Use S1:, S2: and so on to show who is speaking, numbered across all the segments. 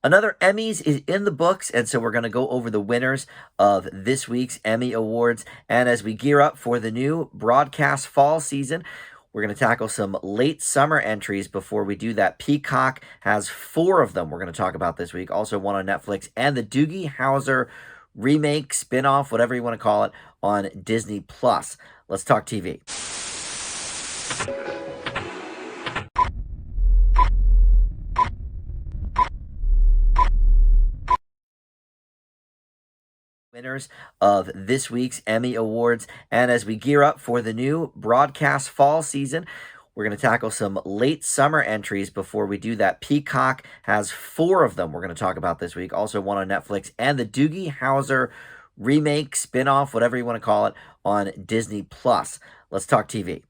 S1: Another Emmys is in the books, and so we're going to go over the winners of this week's Emmy Awards. And as we gear up for the new broadcast fall season, we're going to tackle some late summer entries. Before we do that, Peacock has 4 of them we're going to talk about this week. Also, one on Netflix, and the Doogie Howser remake, spinoff, whatever you want to call it, on Disney Plus. Let's talk TV. Winners of this week's Emmy Awards. And as we gear up for the new broadcast fall season, we're going to tackle some late summer entries. Before we do that, Peacock has 4 of them we're going to talk about this week. Also, one on Netflix, and the Doogie Howser remake, spinoff, whatever you want to call it, on Disney Plus. Let's talk TV.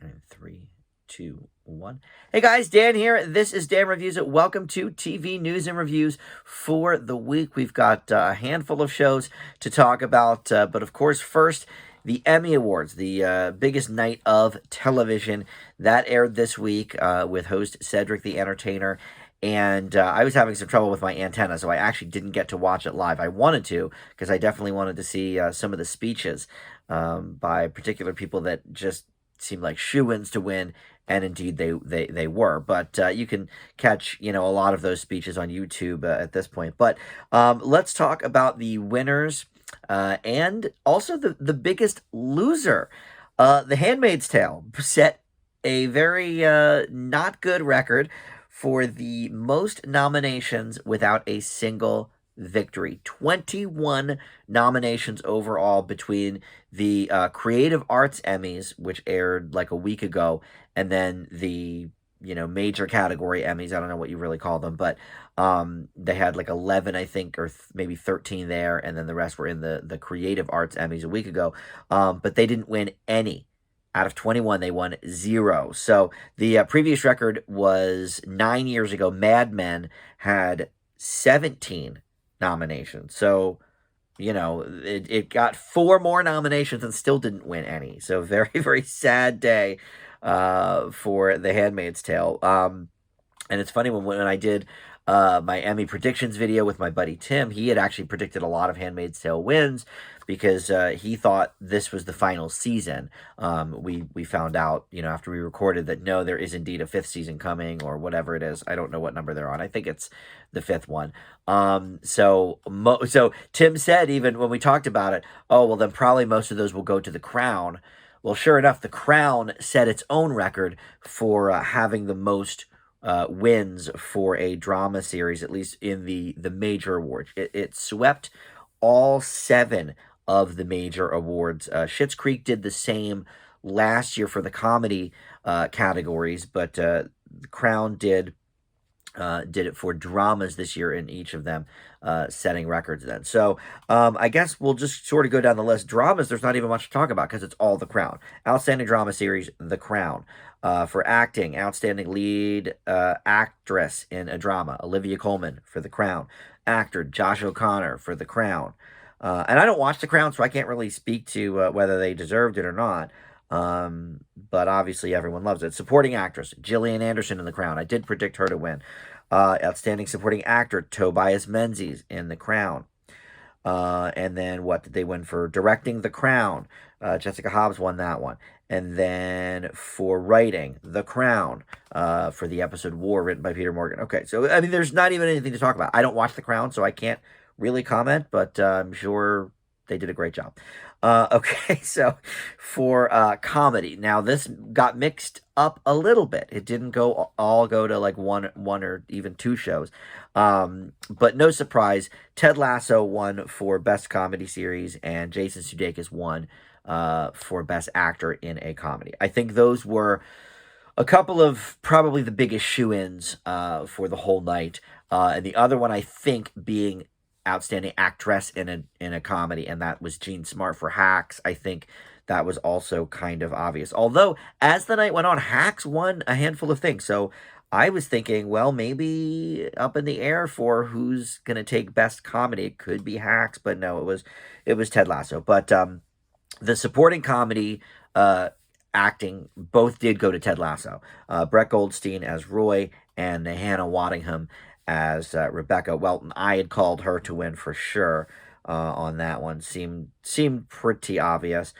S1: And 3, 2, 1. Hey guys, Dan here. This is Dan Reviews It. Welcome to TV News and Reviews for the week. We've got a handful of shows to talk about, but of course, first, the Emmy Awards, the biggest night of television that aired this week with host Cedric the Entertainer. And I was having some trouble with my antenna, so I actually didn't get to watch it live. I wanted to, because I definitely wanted to see some of the speeches by particular people that just seemed like shoo-ins to win, and indeed they were. But you can catch a lot of those speeches on YouTube at this point. But let's talk about the winners and also the biggest loser. The Handmaid's Tale set a very not good record for the most nominations without a single victory. 21 nominations overall between the Creative Arts Emmys, which aired like a week ago, and then the major category Emmys. I don't know what you really call them, but they had like 11, I think, or maybe 13 there, and then the rest were in the Creative Arts Emmys a week ago. But they didn't win any. Out of 21, they won 0. So the previous record was 9 years ago. Mad Men had 17 nominations. So, it got 4 more nominations and still didn't win any. So very, very sad day for The Handmaid's Tale. And it's funny, when I did my Emmy predictions video with my buddy Tim, he had actually predicted a lot of Handmaid's Tale wins because he thought this was the final season. We found out, after we recorded, that no, there is indeed a 5th season coming, or whatever it is. I don't know what number they're on. I think it's the 5th one. So Tim said, even when we talked about it, oh, well, then probably most of those will go to The Crown. Well, sure enough, The Crown set its own record for having the most wins for a drama series, at least in the major awards. It swept all 7 of the major awards. Schitt's Creek did the same last year for the comedy categories, but the Crown did it for dramas this year in each of them, setting records then. So I guess we'll just sort of go down the list. Dramas, there's not even much to talk about because it's all The Crown. Outstanding drama series, The Crown. For acting, outstanding lead actress in a drama, Olivia Colman for The Crown. Actor, Josh O'Connor for The Crown. And I don't watch The Crown, so I can't really speak to whether they deserved it or not. But obviously everyone loves it. Supporting actress, Gillian Anderson in The Crown. I did predict her to win. Outstanding supporting actor, Tobias Menzies in The Crown. And then what did they win for directing? The Crown. Jessica Hobbs won that one. And then for writing, The Crown, for the episode War, written by Peter Morgan. Okay, so, I mean, there's not even anything to talk about. I don't watch The Crown, so I can't really comment, but I'm sure they did a great job. Okay, so for comedy. Now, this got mixed up a little bit. It didn't all go to like one or even 2 shows. But no surprise, Ted Lasso won for Best Comedy Series, and Jason Sudeikis won for Best Actor in a Comedy. I think those were a couple of probably the biggest shoo-ins for the whole night. And the other one, I think, being Outstanding Actress in a Comedy, and that was Jean Smart for Hacks. I think that was also kind of obvious. Although, as the night went on, Hacks won a handful of things. So I was thinking, well, maybe up in the air for who's going to take Best Comedy. It could be Hacks, but no, it was Ted Lasso. But the supporting comedy acting both did go to Ted Lasso. Brett Goldstein as Roy and Hannah Waddingham as Rebecca Welton. I had called her to win for sure on that one. Seemed pretty obvious.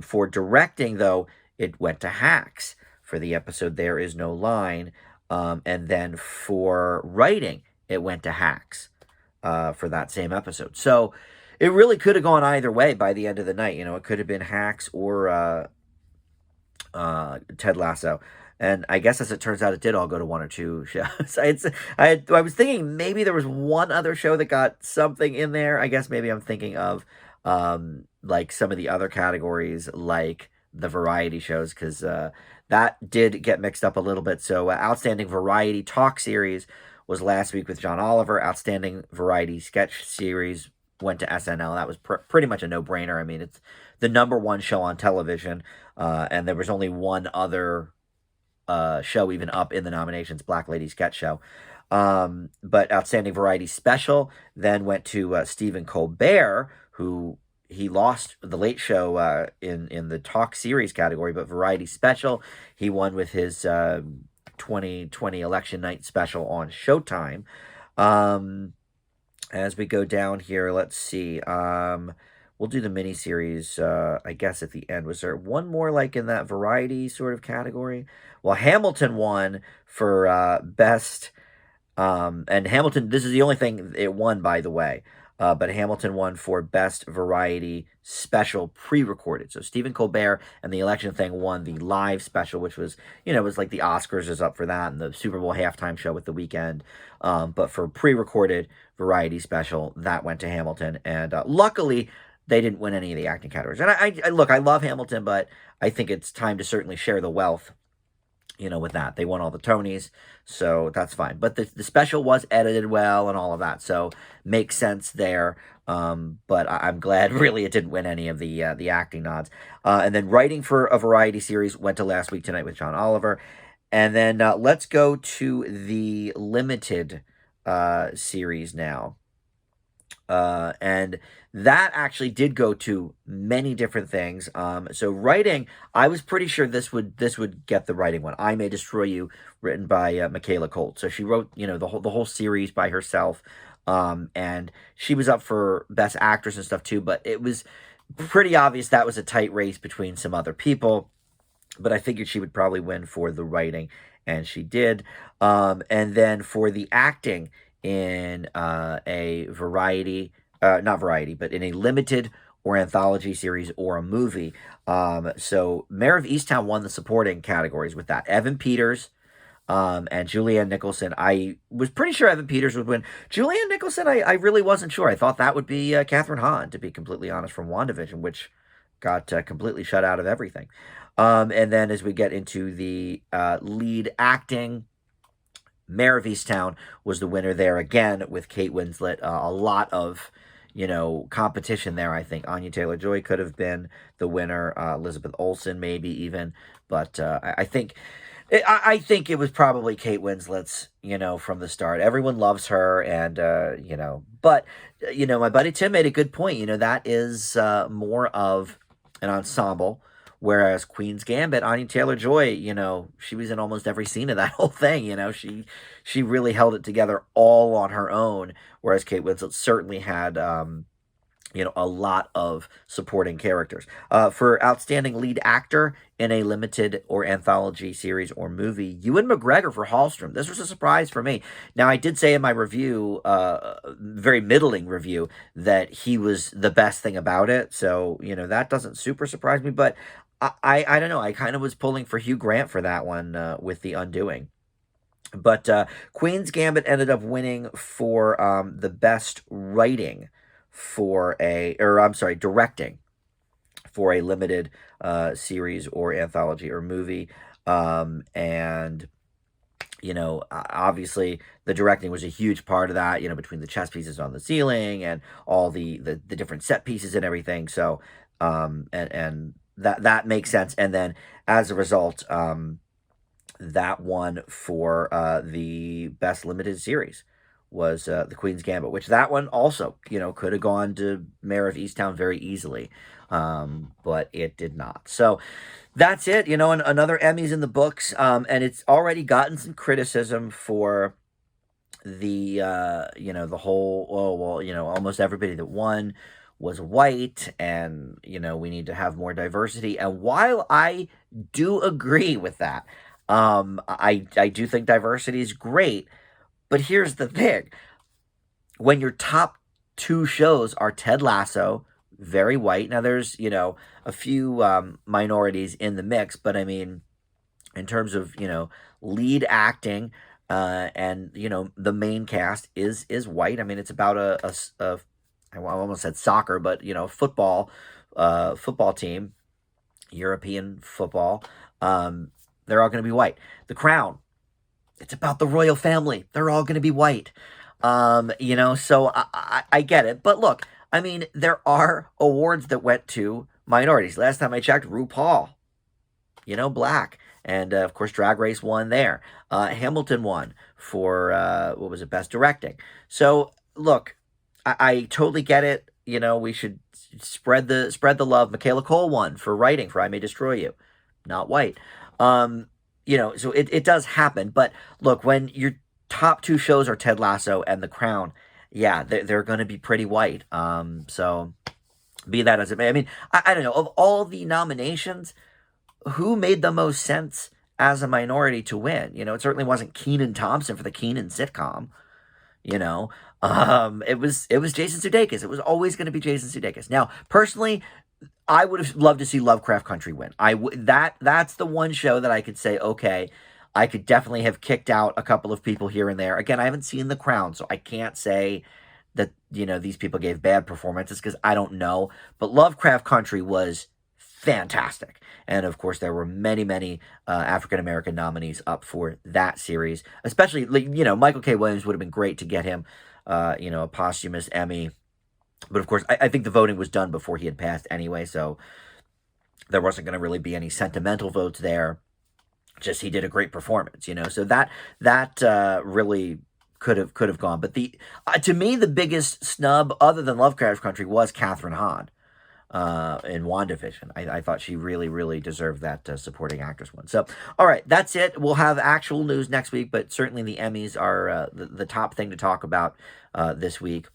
S1: For directing, though, it went to Hacks for the episode There Is No Line. And then for writing, it went to Hacks for that same episode. So it really could have gone either way by the end of the night. It could have been Hacks or Ted Lasso. And I guess as it turns out, it did all go to one or two shows. I was thinking maybe there was one other show that got something in there. I guess maybe I'm thinking of like some of the other categories, like the variety shows, because that did get mixed up a little bit. So Outstanding Variety Talk Series was last week with John Oliver. Outstanding Variety Sketch Series went to SNL. That was pretty much a no-brainer. I mean, it's the #1 show on television, and there was only one other show even up in the nominations, Black Lady Sketch Show. But Outstanding Variety Special then went to Stephen Colbert, who he lost the Late Show in the talk series category, but Variety Special, he won with his 2020 election night special on Showtime. As we go down here, let's see. We'll do the miniseries, I guess, at the end. Was there one more, like, in that variety sort of category? Well, Hamilton won for best, and Hamilton, this is the only thing it won, by the way, but Hamilton won for best variety special pre-recorded. So Stephen Colbert and the election thing won the live special, which was, it was like the Oscars is up for that, and the Super Bowl halftime show with The Weeknd. But for pre-recorded variety special, that went to Hamilton, and luckily, they didn't win any of the acting categories. And I look, I love Hamilton, but I think it's time to certainly share the wealth, with that. They won all the Tonys, so that's fine. But the special was edited well and all of that, so makes sense there. But I'm glad, really, it didn't win any of the acting nods. And then writing for a variety series went to Last Week Tonight with John Oliver. And then let's go to the limited series now. And that actually did go to many different things. So writing, I was pretty sure this would get the writing one. I May Destroy You, written by Michaela Colt. So she wrote, the whole series by herself. And she was up for Best Actress and stuff too, but it was pretty obvious that was a tight race between some other people. But I figured she would probably win for the writing, and she did. And then for the acting, in a variety, not variety, but in a limited or anthology series or a movie. So Mayor of Easttown won the supporting categories with that. Evan Peters and Julianne Nicholson. I was pretty sure Evan Peters would win. Julianne Nicholson, I really wasn't sure. I thought that would be Catherine Hahn, to be completely honest, from WandaVision, which got completely shut out of everything. And then as we get into the lead acting, Mayor of Easttown was the winner there again with Kate Winslet. A lot of, competition there, I think. Anya Taylor-Joy could have been the winner. Elizabeth Olsen maybe even. But I think it was probably Kate Winslet's, from the start. Everyone loves her, and, But, my buddy Tim made a good point. That is more of an ensemble. Whereas Queen's Gambit, Anya Taylor-Joy, she was in almost every scene of that whole thing. She really held it together all on her own. Whereas Kate Winslet certainly had, a lot of supporting characters. For Outstanding Lead Actor in a Limited or Anthology Series or Movie, Ewan McGregor for Hallstrom. This was a surprise for me. Now, I did say in my review, very middling review, that he was the best thing about it. So, that doesn't super surprise me. But I don't know. I kind of was pulling for Hugh Grant for that one with The Undoing. But Queen's Gambit ended up winning for the best writing directing for a limited series or anthology or movie. And, obviously the directing was a huge part of that, between the chess pieces on the ceiling and all the different set pieces and everything. So, and that makes sense. And then as a result, that won for the best limited series, was The Queen's Gambit, which that one also, could have gone to Mayor of Easttown very easily, but it did not. So that's it. And another Emmy's in the books, and it's already gotten some criticism for the whole, oh, well, almost everybody that won was white, and, we need to have more diversity. And while I do agree with that, I do think diversity is great, but here's the thing. When your top two shows are Ted Lasso, very white. Now there's, a few minorities in the mix, but I mean, in terms of, lead acting, and, the main cast is white. I mean, it's about I almost said soccer, but, football team, European football. They're all going to be white. The Crown, it's about the royal family. They're all going to be white. So I get it. But look, I mean, there are awards that went to minorities. Last time I checked, RuPaul, black. And, of course, Drag Race won there. Hamilton won for, what was it, Best Directing. So, look, I totally get it. We should spread the love. Michaela Cole won for writing for I May Destroy You. Not white. So it does happen. But, look, when your top two shows are Ted Lasso and The Crown, yeah, they're going to be pretty white. So be that as it may. I mean, I don't know. Of all the nominations, who made the most sense as a minority to win? It certainly wasn't Kenan Thompson for the Kenan sitcom. It was Jason Sudeikis. It was always going to be Jason Sudeikis. Now, personally, I would have loved to see Lovecraft Country win. That's the one show that I could say, okay, I could definitely have kicked out a couple of people here and there. Again, I haven't seen The Crown, so I can't say that, these people gave bad performances because I don't know. But Lovecraft Country was fantastic. And of course, there were many, many African-American nominees up for that series, especially, Michael K. Williams would have been great to get him, a posthumous Emmy. But of course, I think the voting was done before he had passed anyway, so there wasn't going to really be any sentimental votes there. Just he did a great performance, so that really could have gone. But to me, the biggest snub, other than Lovecraft Country, was Catherine Hahn in WandaVision. I thought she really, really deserved that supporting actress one. So, all right, that's it. We'll have actual news next week, but certainly the Emmys are the top thing to talk about this week.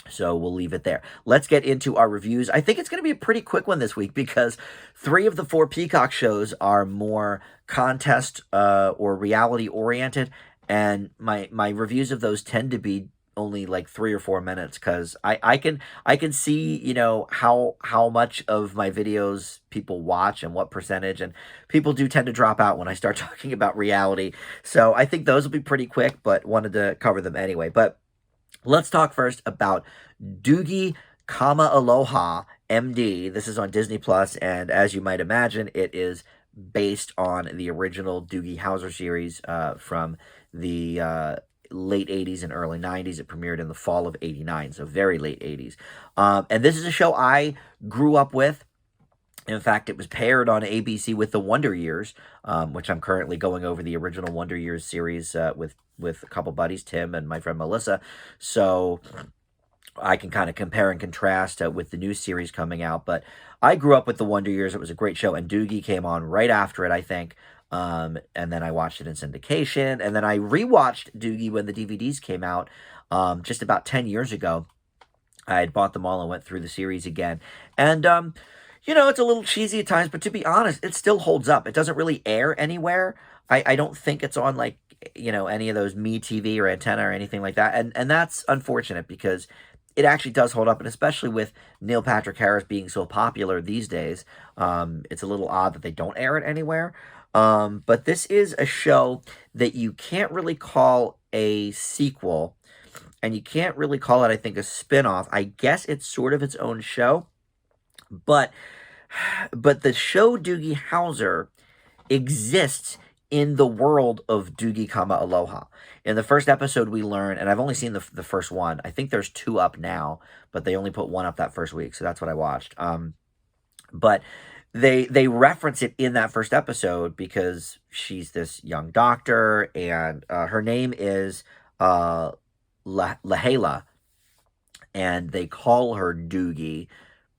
S1: So we'll leave it there. Let's get into our reviews. I think it's going to be a pretty quick one this week because 3 of the 4 Peacock shows are more contest or reality oriented, and my reviews of those tend to be only like 3 or 4 minutes because I can see how much of my videos people watch and what percentage, and people do tend to drop out when I start talking about reality. So I think those will be pretty quick, but wanted to cover them anyway. But let's talk first about Doogie Kamealoha M.D. This is on Disney Plus, and as you might imagine, it is based on the original Doogie Howser series from the late 80s and early 90s. It premiered in the fall of 89, so very late 80s. And this is a show I grew up with. In fact, it was paired on ABC with The Wonder Years, which I'm currently going over the original Wonder Years series with a couple buddies, Tim and my friend Melissa. So I can kind of compare and contrast with the new series coming out. But I grew up with The Wonder Years. It was a great show, and Doogie came on right after it, I think. And then I watched it in syndication, and then I rewatched Doogie when the DVDs came out just about 10 years ago. I had bought them all and went through the series again. And it's a little cheesy at times, but to be honest, it still holds up. It doesn't really air anywhere. I don't think it's on like, any of those MeTV or Antenna or anything like that. And that's unfortunate because it actually does hold up. And especially with Neil Patrick Harris being so popular these days, it's a little odd that they don't air it anywhere. But this is a show that you can't really call a sequel, and you can't really call it, I think, a spinoff. I guess it's sort of its own show. But the show Doogie Howser exists in the world of Doogie Kamealoha. In the first episode, we learn, and I've only seen the first one. I think there's 2 up now, but they only put 1 up that first week, so that's what I watched. But they reference it in that first episode because she's this young doctor, and her name is Lahala, and they call her Doogie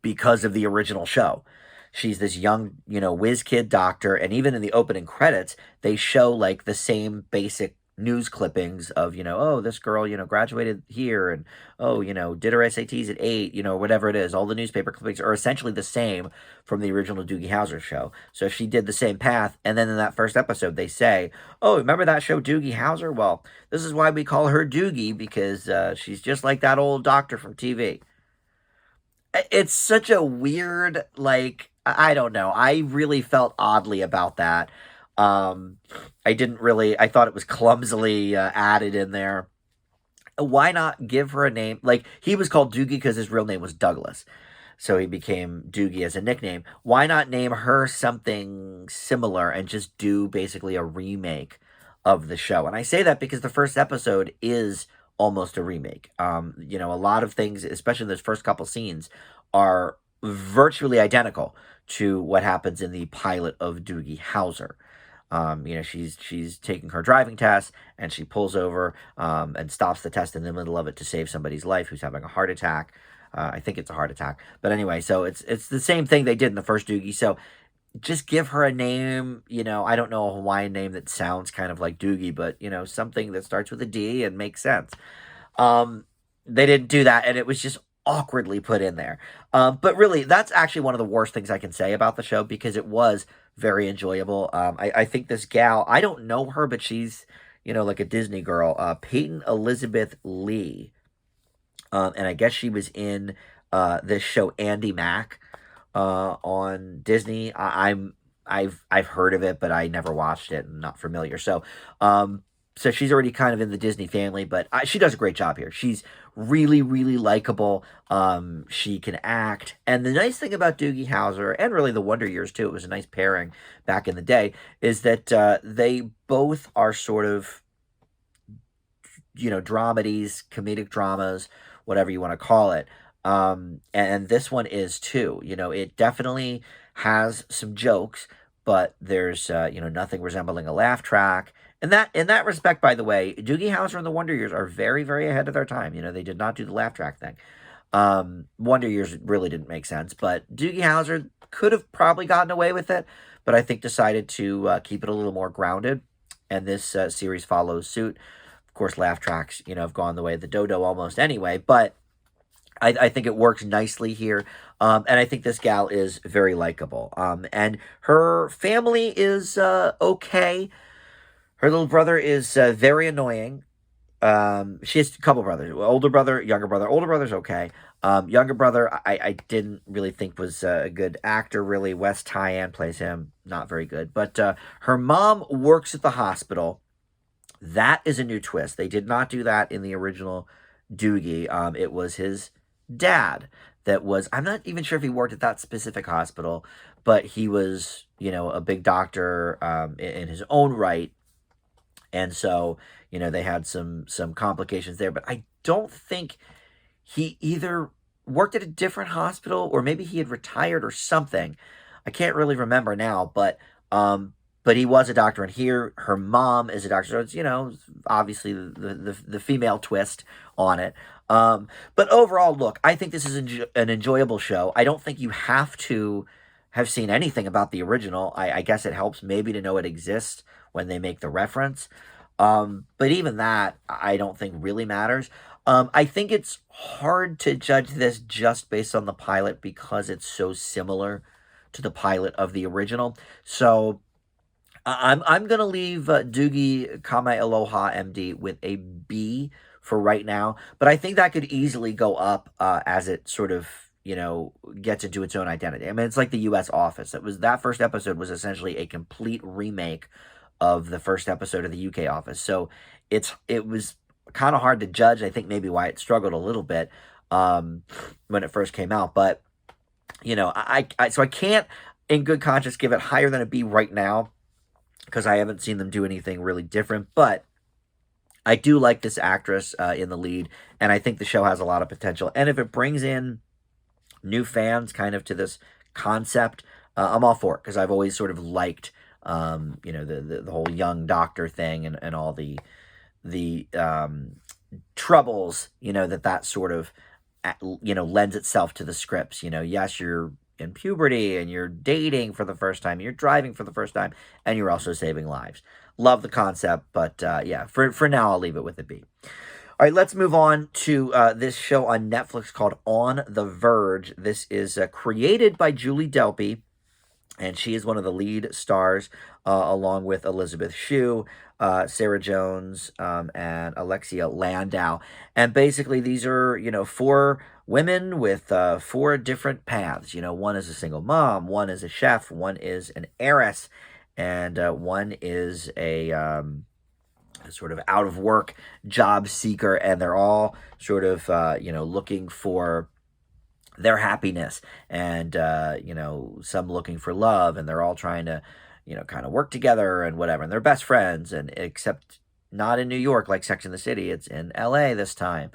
S1: because of the original show. She's this young, whiz kid doctor, and even in the opening credits, they show like the same basic news clippings of, oh, this girl, graduated here, and oh, did her SATs at 8, whatever it is. All the newspaper clippings are essentially the same from the original Doogie Howser show. So she did the same path, and then in that first episode, they say, oh, remember that show Doogie Howser? Well, this is why we call her Doogie, because she's just like that old doctor from TV. It's such a weird, like, I don't know. I really felt oddly about that. Um, I thought it was clumsily added in there. Why not give her a name? Like, he was called Doogie because his real name was Douglas. So he became Doogie as a nickname. Why not name her something similar and just do basically a remake of the show? And I say that because the first episode is almost a remake. A lot of things, especially in those first couple scenes, are virtually identical to what happens in the pilot of Doogie Howser. She's taking her driving test, and she pulls over and stops the test in the middle of it to save somebody's life who's having a heart attack. I think it's a heart attack. But anyway, so it's the same thing they did in the first Doogie. So just give her a name, I don't know, a Hawaiian name that sounds kind of like Doogie, but, something that starts with a D and makes sense. They didn't do that, and it was just awkwardly put in there. But really, that's actually one of the worst things I can say about the show, because it was very enjoyable. I think this gal, I don't know her, but she's, like a Disney girl, Peyton Elizabeth Lee. And I guess she was in this show Andy Mack on Disney. I've heard of it, but I never watched it. I'm not familiar. So she's already kind of in the Disney family, but she does a great job here. She's really, really likable. She can act. And the nice thing about Doogie Howser, and really the Wonder Years too, it was a nice pairing back in the day, is that they both are sort of, dramedies, comedic dramas, whatever you want to call it. And this one is too. It definitely has some jokes, but there's, nothing resembling a laugh track. And that, in that respect, by the way, Doogie Howser and the Wonder Years are very, very ahead of their time. They did not do the laugh track thing. Wonder Years really didn't make sense, but Doogie Howser could have probably gotten away with it, but I think decided to keep it a little more grounded. And this series follows suit. Of course, laugh tracks, have gone the way of the dodo almost anyway, but I think it works nicely here. And I think this gal is very likable. And her family is okay. Her little brother is very annoying. She has a couple brothers. Older brother, younger brother. Older brother's okay. Younger brother, I didn't really think was a good actor, really. Wes Tyan plays him. Not very good. But her mom works at the hospital. That is a new twist. They did not do that in the original Doogie. It was his dad that was, I'm not even sure if he worked at that specific hospital, but he was, a big doctor in his own right. And so, they had some complications there, but I don't think he either worked at a different hospital or maybe he had retired or something. I can't really remember now, but he was a doctor, and here her mom is a doctor. So it's, obviously the female twist on it. But overall, look, I think this is an enjoyable show. I don't think you have to have seen anything about the original. I guess it helps maybe to know it exists when they make the reference. But even that, I don't think really matters. I think it's hard to judge this just based on the pilot because it's so similar to the pilot of the original. So I'm going to leave Doogie Kamealoha M.D. with a B for right now. But I think that could easily go up as it sort of, gets into its own identity. I mean, it's like the U.S. Office. That first episode was essentially a complete remake of the first episode of the UK Office. So it was kind of hard to judge. I think maybe why it struggled a little bit when it first came out. But, so I can't in good conscience give it higher than a B right now because I haven't seen them do anything really different. But I do like this actress in the lead, and I think the show has a lot of potential. And if it brings in new fans kind of to this concept, I'm all for it because I've always sort of liked the whole young doctor thing and all the troubles, that sort of, lends itself to the scripts. Yes, you're in puberty and you're dating for the first time, you're driving for the first time, and you're also saving lives. Love the concept, but yeah, for now, I'll leave it with a B. All right, let's move on to this show on Netflix called On the Verge. This is created by Julie Delpy, and she is one of the lead stars, along with Elizabeth Shue, Sarah Jones, and Alexia Landau. And basically, these are, four women with four different paths. One is a single mom, one is a chef, one is an heiress, and one is a sort of out of work job seeker, and they're all sort of, looking for their happiness, and some looking for love, and they're all trying to kind of work together and whatever, and they're best friends, and except not in New York like Sex and the City, it's in LA this time.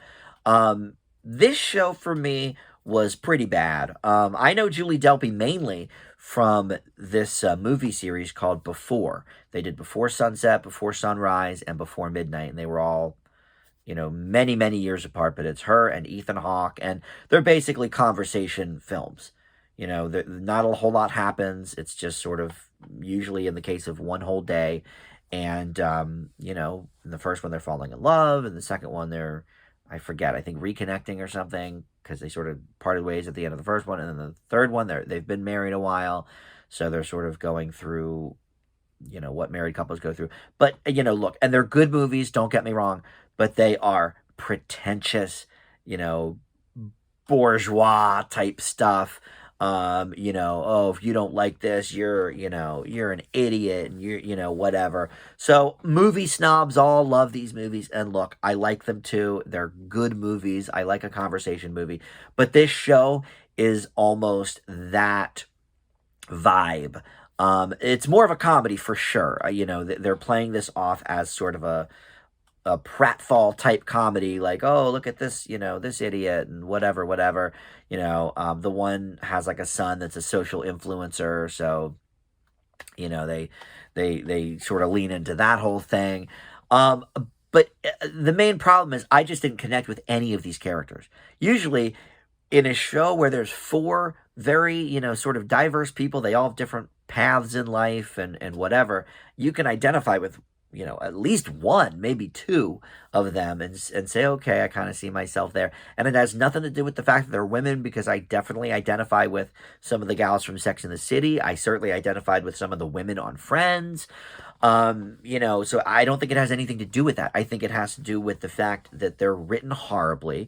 S1: This show for me was pretty bad. I know Julie Delpy mainly from this movie series called Before. They did Before Sunset, Before Sunrise, and Before Midnight, and they were all many, many years apart, but it's her and Ethan Hawke, and they're basically conversation films. Not a whole lot happens. It's just sort of usually in the case of one whole day. And, in the first one, they're falling in love, and the second one, I forget, I think reconnecting or something, because they sort of parted ways at the end of the first one, and then the third one, they've been married a while, so they're sort of going through, what married couples go through. But, look, and they're good movies, don't get me wrong, but they are pretentious, bourgeois type stuff. Oh, if you don't like this, you're an idiot, and you're, whatever. So movie snobs all love these movies, and look, I like them too. They're good movies. I like a conversation movie, but this show is almost that vibe. It's more of a comedy for sure. They're playing this off as sort of a pratfall type comedy, like, oh, look at this, this idiot, and whatever. The one has like a son that's a social influencer, so they sort of lean into that whole thing. But the main problem is I just didn't connect with any of these characters. Usually in a show where there's four very, sort of diverse people, they all have different paths in life and whatever, you can identify with at least one, maybe two of them, and say, okay, I kind of see myself there. And it has nothing to do with the fact that they're women, because I definitely identify with some of the gals from Sex and the City. I certainly identified with some of the women on Friends. So I don't think it has anything to do with that. I think it has to do with the fact that they're written horribly.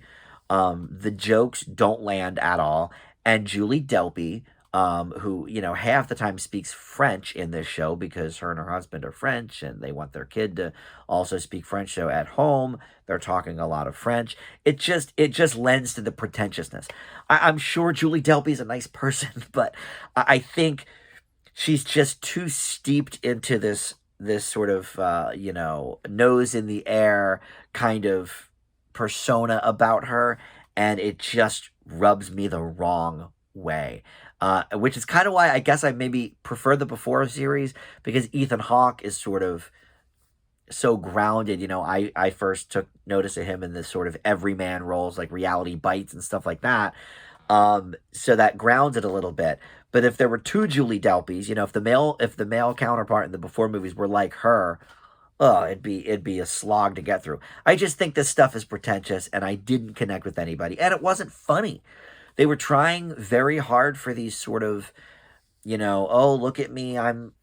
S1: The jokes don't land at all. And Julie Delpy, who, half the time speaks French in this show because her and her husband are French and they want their kid to also speak French. So at home, they're talking a lot of French. It just lends to the pretentiousness. I'm sure Julie Delpy is a nice person, but I think she's just too steeped into this sort of, nose in the air kind of persona about her. And it just rubs me the wrong way. Which is kind of why I guess I maybe prefer the Before series, because Ethan Hawke is sort of so grounded. I first took notice of him in this sort of everyman roles like Reality Bites and stuff like that. So that grounds it a little bit. But if there were two Julie Delpys, if the male counterpart in the Before movies were like her, oh, it'd be a slog to get through. I just think this stuff is pretentious, and I didn't connect with anybody, and it wasn't funny. They were trying very hard for these sort of, oh, look at me, I'm,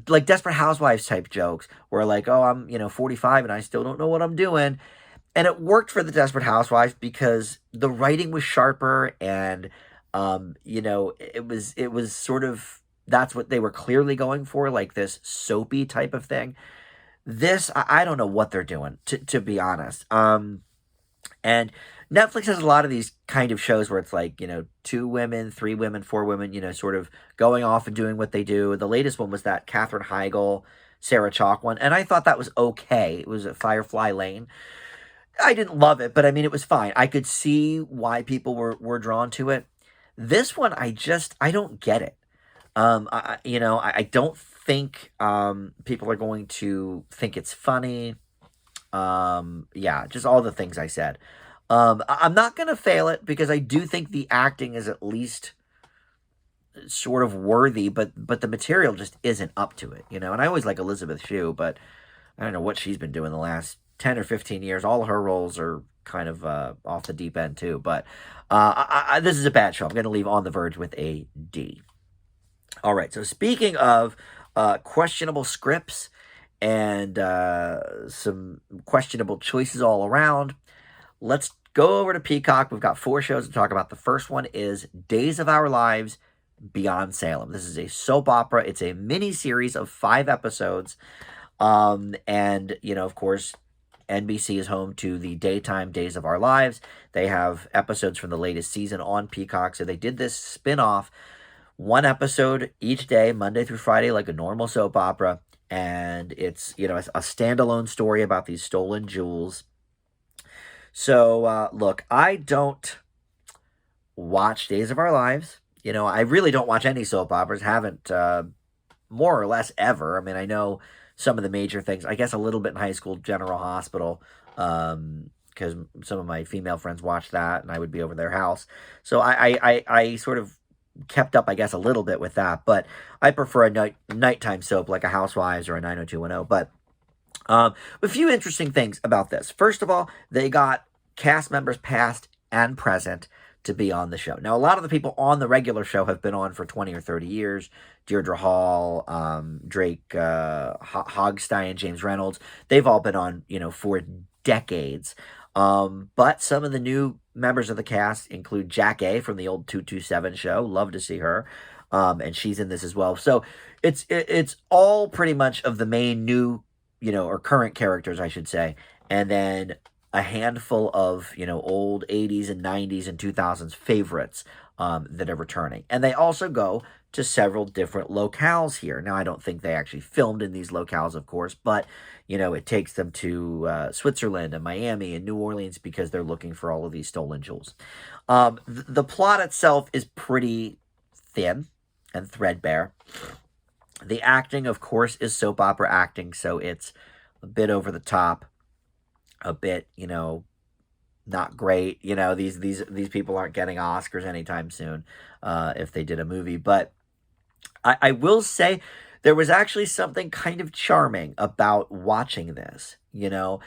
S1: like Desperate Housewives type jokes, where like, oh, I'm, 45 and I still don't know what I'm doing. And it worked for the Desperate Housewives because the writing was sharper, and, it was sort of, that's what they were clearly going for, like this soapy type of thing. This, I don't know what they're doing, to be honest. And Netflix has a lot of these kind of shows where it's like, 2 women, 3 women, 4 women, sort of going off and doing what they do. The latest one was that Katherine Heigl, Sarah Chalke one, and I thought that was okay. It was at Firefly Lane. I didn't love it, but I mean, it was fine. I could see why people were drawn to it. This one, I don't get it. I don't think people are going to think it's funny. Yeah, just all the things I said. I'm not going to fail it because I do think the acting is at least sort of worthy, but the material just isn't up to it, you know. And I always like Elizabeth Shue, but I don't know what she's been doing the last 10 or 15 years. All of her roles are kind of off the deep end too. But this is a bad show. I'm going to leave On the Verge with a D. All right. So speaking of questionable scripts and some questionable choices all around, let's go over to Peacock. We've got 4 shows to talk about. The first one is Days of Our Lives Beyond Salem. This is a soap opera. It's a mini series of 5 episodes. And, you know, of course, NBC is home to the daytime Days of Our Lives. They have episodes from the latest season on Peacock. So they did this spin-off, 1 episode each day, Monday through Friday, like a normal soap opera. And it's, you know, a standalone story about these stolen jewels. So, look, I don't watch Days of Our Lives. You know, I really don't watch any soap operas. Haven't, more or less ever. I mean, I know some of the major things. I guess a little bit in high school, General Hospital, because some of my female friends watched that, and I would be over their house. So I sort of kept up, I guess, a little bit with that. But I prefer a nighttime soap like a Housewives or a 90210. But a few interesting things about this. First of all, they got cast members past and present to be on the show. Now, a lot of the people on the regular show have been on for 20 or 30 years. Deirdre Hall, Drake Hogstein, James Reynolds. They've all been on, you know, for decades. But some of the new members of the cast include Jack A. from the old 227 show. Love to see her. And she's in this as well. So it's all pretty much of the main new, you know, or current characters, I should say. And then a handful of, you know, old 80s and 90s and 2000s favorites that are returning. And they also go to several different locales here. Now, I don't think they actually filmed in these locales, of course, but, you know, it takes them to Switzerland and Miami and New Orleans because they're looking for all of these stolen jewels. The plot itself is pretty thin and threadbare. The acting, of course, is soap opera acting, so it's a bit over the top, a bit, you know, not great. You know, these people aren't getting Oscars anytime soon if they did a movie. But I will say there was actually something kind of charming about watching this. You know,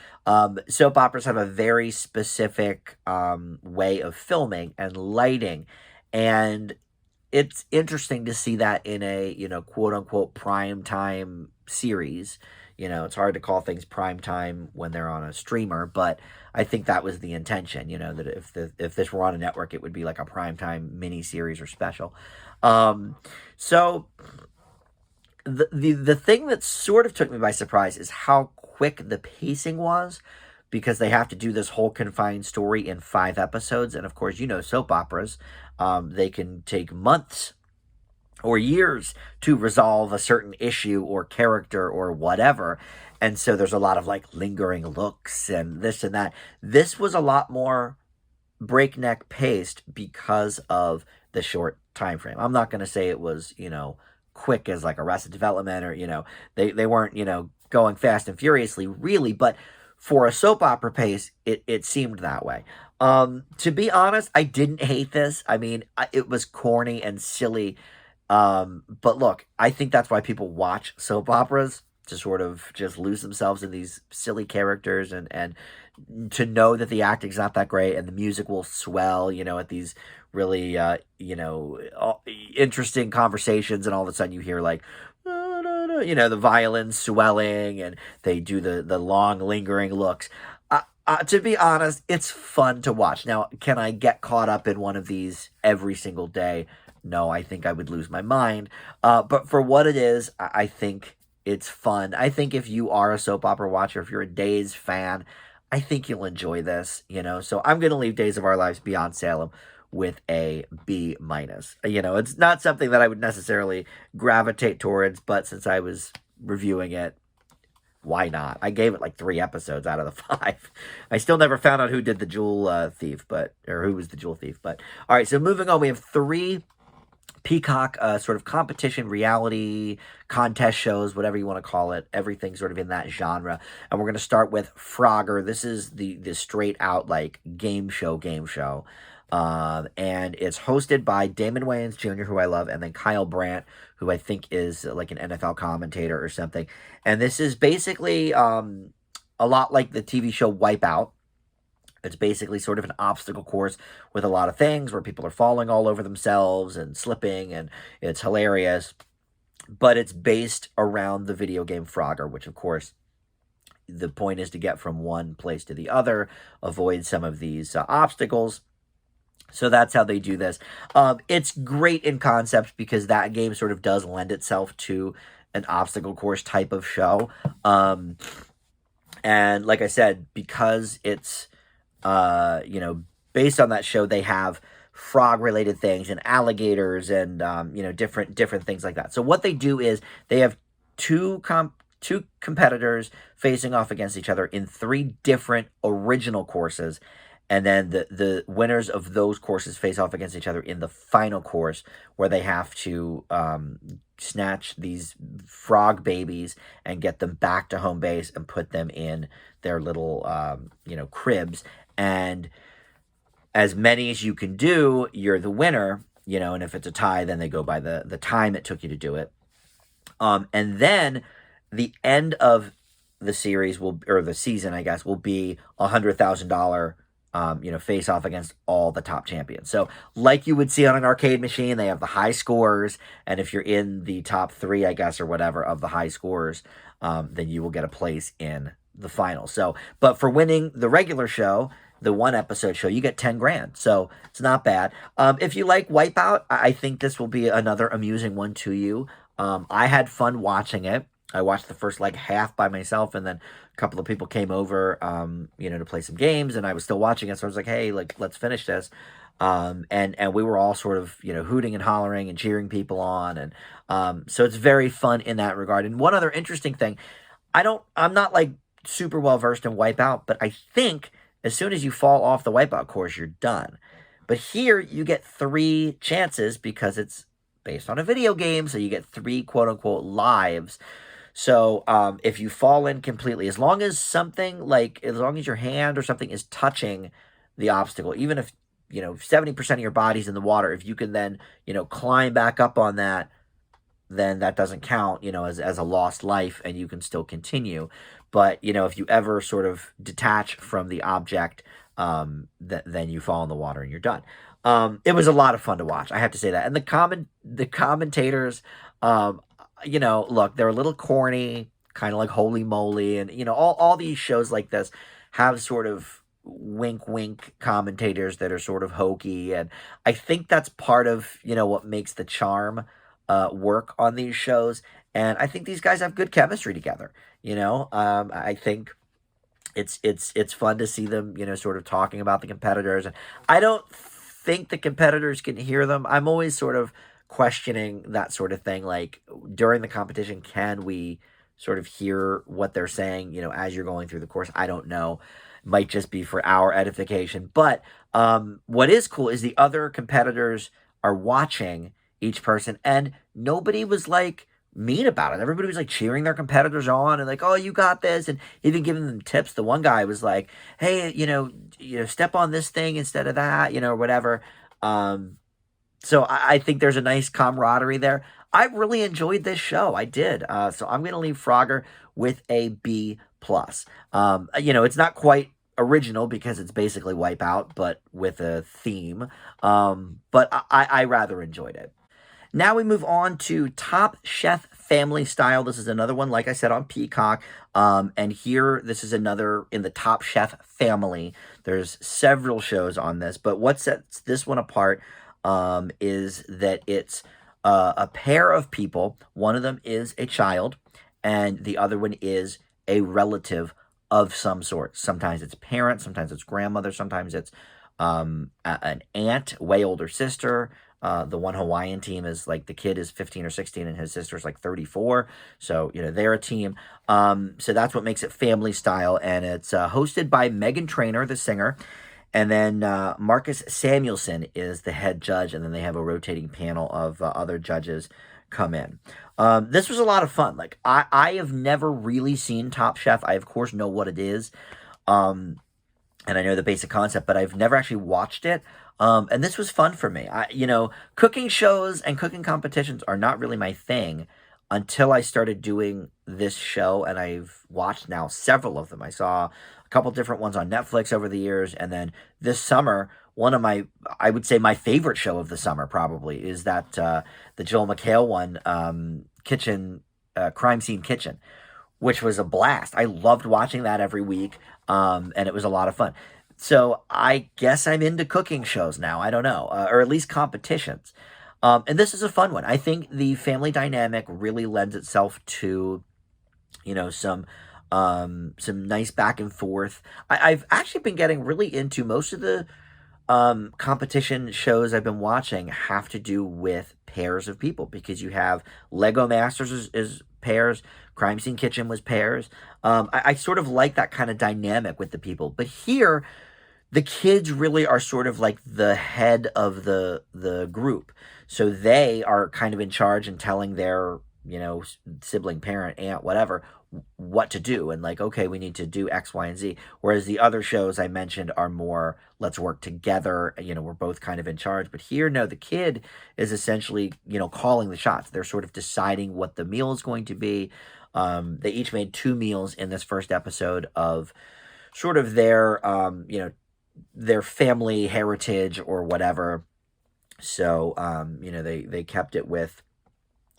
S1: soap operas have a very specific way of filming and lighting, and it's interesting to see that in a, you know, quote unquote prime time series. You know, it's hard to call things prime time when they're on a streamer, but I think that was the intention, you know, that if this were on a network, it would be like a prime time mini series or special. So the thing that sort of took me by surprise is how quick the pacing was, because they have to do this whole confined story in 5 episodes. And of course, you know, soap operas, they can take months or years to resolve a certain issue or character or whatever. And so there's a lot of like lingering looks and this and that. This was a lot more breakneck paced because of the short time frame. I'm not going to say it was, you know, quick as like Arrested Development, or, you know, they weren't, you know, going fast and furiously really, but for a soap opera pace, it seemed that way. To be honest, I didn't hate this. I mean, it was corny and silly. But look, I think that's why people watch soap operas, to sort of just lose themselves in these silly characters and to know that the acting's not that great and the music will swell, you know, at these really, you know, interesting conversations, and all of a sudden you hear like, you know, the violin swelling, and they do the long lingering looks. To be honest, it's fun to watch. Now, can I get caught up in one of these every single day? No, I think I would lose my mind. But for what it is, I think it's fun. I think if you are a soap opera watcher, if you're a Days fan, I think you'll enjoy this, you know. So I'm going to leave Days of Our Lives Beyond Salem with a B-. You know, it's not something that I would necessarily gravitate towards, but since I was reviewing it, why not? I gave it like 3 episodes out of the 5. I still never found out who did the jewel thief, or who was the jewel thief. But all right, so moving on, we have 3 Peacock sort of competition, reality, contest shows, whatever you want to call it. Everything sort of in that genre. And we're going to start with Frogger. This is the straight out like game show. And it's hosted by Damon Wayans Jr., who I love, and then Kyle Brandt, who I think is like an NFL commentator or something. And this is basically a lot like the TV show Wipeout. It's basically sort of an obstacle course with a lot of things where people are falling all over themselves and slipping, and it's hilarious. But it's based around the video game Frogger, which, of course, the point is to get from one place to the other, avoid some of these obstacles. So that's how they do this. It's great in concept because that game sort of does lend itself to an obstacle course type of show. And like I said, because it's based on that show, they have frog related things and alligators and different things like that. So what they do is they have two competitors facing off against each other in 3 different original courses, and then the winners of those courses face off against each other in the final course, where they have to snatch these frog babies and get them back to home base and put them in their little cribs. And as many as you can do, you're the winner, and if it's a tie, then they go by the time it took you to do it. And then the end of the series or the season, I guess, will be $100,000, face off against all the top champions. So like you would see on an arcade machine, they have the high scores. And if you're in the top 3, I guess, or whatever of the high scores, then you will get a place in the final. So, but for winning the regular show, the 1 episode show, you get 10 grand. So it's not bad. If you like Wipeout, I think this will be another amusing one to you. I had fun watching it. I watched the first half by myself, and then a couple of people came over, to play some games, and I was still watching it. So I was like, hey, let's finish this. And we were all sort of, hooting and hollering and cheering people on. And so it's very fun in that regard. And one other interesting thing, I'm not super well versed in Wipeout, but I think as soon as you fall off the Wipeout course, you're done. But here you get 3 chances because it's based on a video game, so you get 3 quote-unquote lives. So if you fall in completely, as long as your hand or something is touching the obstacle, even if 70% of your body's in the water, if you can then climb back up on that, then that doesn't count as a lost life, and you can still continue. But if you ever sort of detach from the object, then you fall in the water and you're done. It was a lot of fun to watch, I have to say that. And the commentators, look, they're a little corny, kind of like Holy Moly, and all these shows like this have sort of wink commentators that are sort of hokey, and I think that's part of what makes the charm work on these shows. And I think these guys have good chemistry together. I think it's fun to see them, sort of talking about the competitors. And I don't think the competitors can hear them. I'm always sort of questioning that sort of thing. Like during the competition, can we sort of hear what they're saying, as you're going through the course? I don't know. It might just be for our edification. But what is cool is the other competitors are watching each person, and nobody was mean about it. Everybody was cheering their competitors on and oh, you got this, and even giving them tips. The one guy was like, hey, step on this thing instead of that, or whatever. So I think there's a nice camaraderie there. I really enjoyed this show. I did. So I'm going to leave Frogger with a B+. It's not quite original because it's basically Wipeout, but with a theme. But I rather enjoyed it. Now we move on to Top Chef Family Style. This is another one, like I said, on Peacock. And here, this is another in the Top Chef family. There's several shows on this, but what sets this one apart is that it's a pair of people. One of them is a child, and the other one is a relative of some sort. Sometimes it's parent, sometimes it's grandmother, sometimes it's an aunt, way older sister. The one Hawaiian team is the kid is 15 or 16 and his sister's 34. So, they're a team. So that's what makes it family style. And it's hosted by Meghan Trainor, the singer. And then Marcus Samuelson is the head judge, and then they have a rotating panel of other judges come in. This was a lot of fun. Like, I have never really seen Top Chef. I, of course, know what it is. And I know the basic concept, but I've never actually watched it. And this was fun for me. Cooking shows and cooking competitions are not really my thing until I started doing this show, and I've watched now several of them. I saw a couple different ones on Netflix over the years, and then this summer, one of I would say my favorite show of the summer probably is that the Joel McHale one, Crime Scene Kitchen, which was a blast. I loved watching that every week, and it was a lot of fun. So I guess I'm into cooking shows now. I don't know, or at least competitions. And this is a fun one. I think the family dynamic really lends itself to, some nice back and forth. I've actually been getting really into most of the competition shows I've been watching have to do with pairs of people, because you have Lego Masters is pairs, Crime Scene Kitchen was pairs. I sort of like that kind of dynamic with the people. But here, the kids really are sort of like the head of the group. So they are kind of in charge and telling their, sibling, parent, aunt, whatever, what to do. And like, okay, we need to do X, Y, and Z. Whereas the other shows I mentioned are more, let's work together. We're both kind of in charge. But here, no, the kid is essentially, calling the shots. They're sort of deciding what the meal is going to be. They each made 2 meals in this first episode of sort of their, their family heritage or whatever. So, they kept it with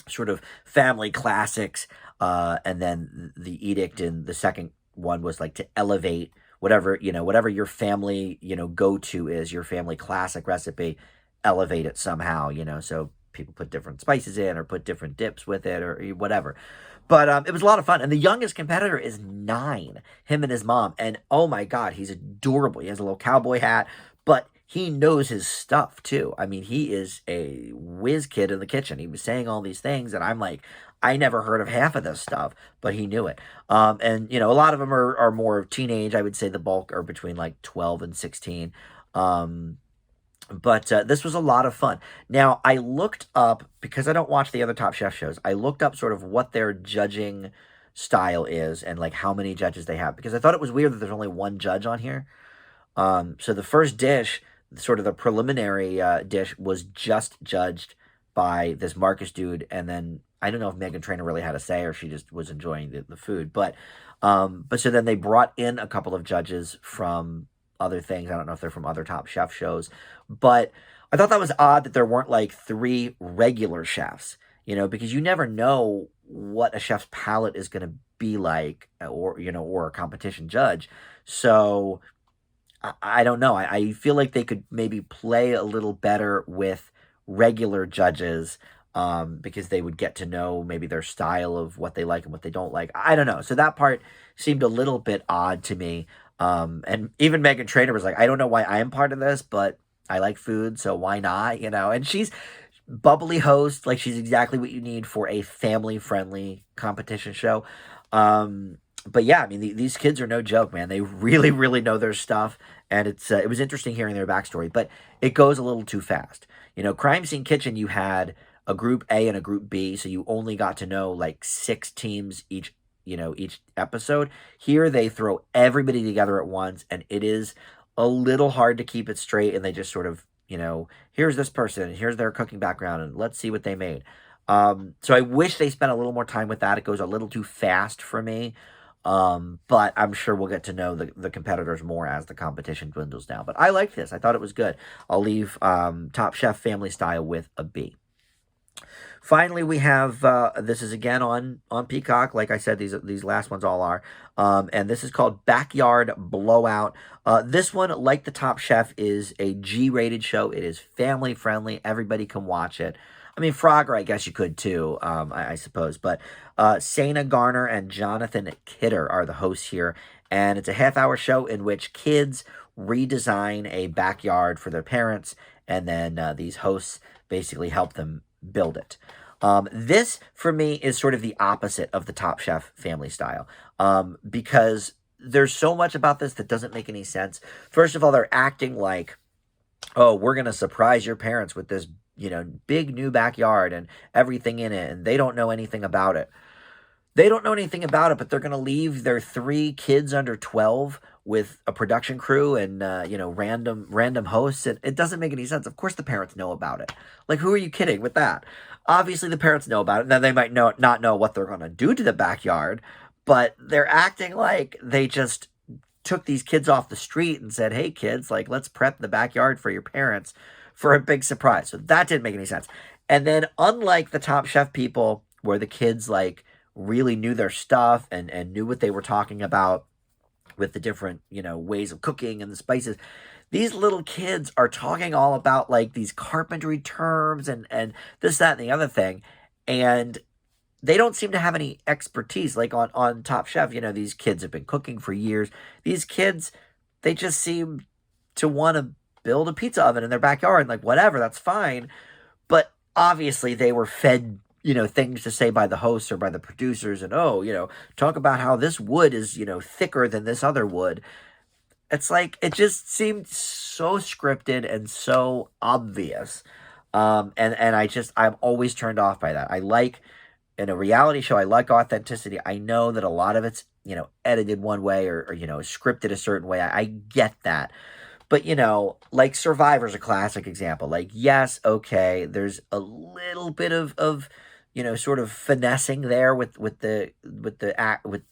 S1: sort of family classics. And then the edict in the second one was like to elevate whatever your family, go-to is, your family classic recipe, elevate it somehow, so people put different spices in or put different dips with it or whatever. But it was a lot of fun. And the youngest competitor is 9, him and his mom. And oh my God, he's adorable. He has a little cowboy hat, but he knows his stuff too. I mean, he is a whiz kid in the kitchen. He was saying all these things, and I'm like, I never heard of half of this stuff, but he knew it. And, a lot of them are more teenage. I would say the bulk are between like 12 and 16. But this was a lot of fun. Now, I looked up, because I don't watch the other Top Chef shows, I looked up sort of what their judging style is and like how many judges they have, because I thought it was weird that there's only one judge on here. So the first dish, sort of the preliminary dish, was just judged by this Marcus dude, and then I don't know if Megan Trainor really had a say or she just was enjoying the food, but so then they brought in a couple of judges from other things. I don't know if they're from other Top Chef shows, but I thought that was odd that there weren't like 3 regular chefs, because you never know what a chef's palate is going to be like, or a competition judge. So I don't know. I feel like they could maybe play a little better with regular judges, because they would get to know maybe their style of what they like and what they don't like. I don't know. So that part seemed a little bit odd to me. And even Megan Trainor was like, I don't know why I'm part of this, but I like food, so why not? And she's bubbly host. Like, she's exactly what you need for a family-friendly competition show. But yeah, I mean, these kids are no joke, man. They really, really know their stuff. And it was interesting hearing their backstory, but it goes a little too fast. Crime Scene Kitchen, you had a group A and a group B, so you only got to know like 6 teams each episode. Here they throw everybody together at once, and it is a little hard to keep it straight, and they just sort of, here's this person, here's their cooking background, and let's see what they made. So I wish they spent a little more time with that. It goes a little too fast for me. But I'm sure we'll get to know the competitors more as the competition dwindles down. But I liked this. I thought it was good. I'll leave Top Chef Family Style with a B. Finally, we have, this is again on Peacock. Like I said, these last ones all are. And this is called Backyard Blowout. This one, like the Top Chef, is a G-rated show. It is family-friendly. Everybody can watch it. I mean, Frogger, I guess you could too, I suppose. But Sana Garner and Jonathan Kidder are the hosts here. And it's a half-hour show in which kids redesign a backyard for their parents. And then these hosts basically help them build it. This, for me, is sort of the opposite of the Top Chef family style, because there's so much about this that doesn't make any sense. First of all, they're acting like, oh, we're going to surprise your parents with this, big new backyard and everything in it, and they don't know anything about it. They don't know anything about it, but they're going to leave their 3 kids under 12 with a production crew and, random hosts. And it doesn't make any sense. Of course the parents know about it. Like, who are you kidding with that? Obviously the parents know about it. Now, they might not know what they're going to do to the backyard, but they're acting like they just took these kids off the street and said, hey, kids, like, let's prep the backyard for your parents for a big surprise. So that didn't make any sense. And then, unlike the Top Chef people, where the kids, like, really knew their stuff and knew what they were talking about with the different, ways of cooking and the spices, these little kids are talking all about, like, these carpentry terms and this, that, and the other thing. And they don't seem to have any expertise. Like on Top Chef, these kids have been cooking for years. These kids, they just seem to want to build a pizza oven in their backyard. Like, whatever, that's fine. But obviously they were fed, things to say by the hosts or by the producers. And, talk about how this wood is, thicker than this other wood. It's like, it just seemed so scripted and so obvious. And I'm always turned off by that. In a reality show, I like authenticity. I know that a lot of it's, edited one way or scripted a certain way. I get that. But, like Survivor's a classic example. Like, yes, okay, there's a little bit of sort of finessing there with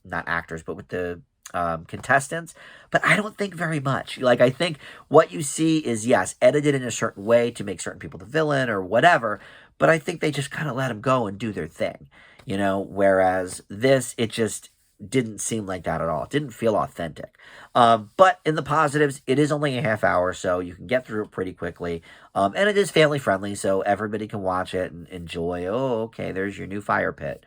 S1: not actors, but with the contestants. But I don't think very much. Like, I think what you see is, yes, edited in a certain way to make certain people the villain or whatever. But I think they just kind of let them go and do their thing, whereas this, it just didn't seem like that at all. It didn't feel authentic. But in the positives, it is only a half hour, so you can get through it pretty quickly. And it is family friendly, so everybody can watch it and enjoy. Oh, okay, there's your new fire pit.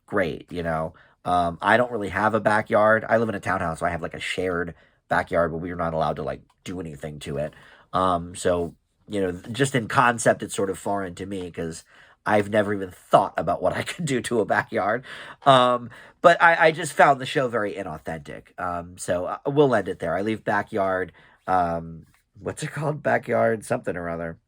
S1: Great, I don't really have a backyard. I live in a townhouse, so I have like a shared backyard, but we're not allowed to like do anything to it. So just in concept, it's sort of foreign to me because I've never even thought about what I could do to a backyard. But I just found the show very inauthentic. So we'll end it there. I leave backyard. What's it called? Backyard something or other.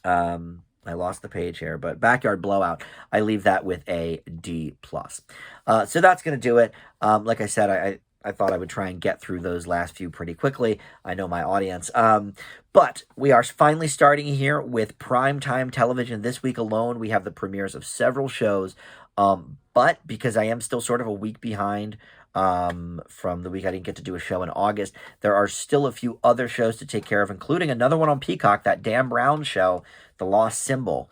S1: I lost the page here, but Backyard Blowout, I leave that with a D+. So that's going to do it. Like I said, I thought I would try and get through those last few pretty quickly. I know my audience. But we are finally starting here with primetime television. This week alone, we have the premieres of several shows. But because I am still sort of a week behind from the week I didn't get to do a show in August, there are still a few other shows to take care of, including another one on Peacock, that Dan Brown show, The Lost Symbol.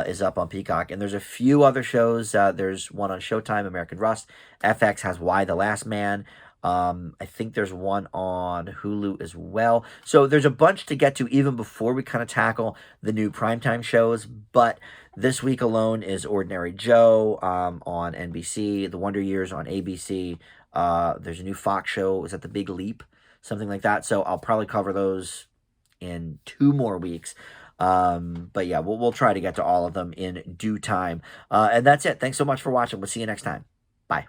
S1: Is up on Peacock. And there's a few other shows. There's one on Showtime, American Rust. FX has Why the Last Man. I think there's one on Hulu as well. So there's a bunch to get to even before we kind of tackle the new primetime shows. But this week alone is Ordinary Joe on NBC, The Wonder Years on ABC. There's a new Fox show. Is that The Big Leap? Something like that. So I'll probably cover those in 2 more weeks. But yeah, we'll try to get to all of them in due time. And that's it. Thanks so much for watching. We'll see you next time. Bye.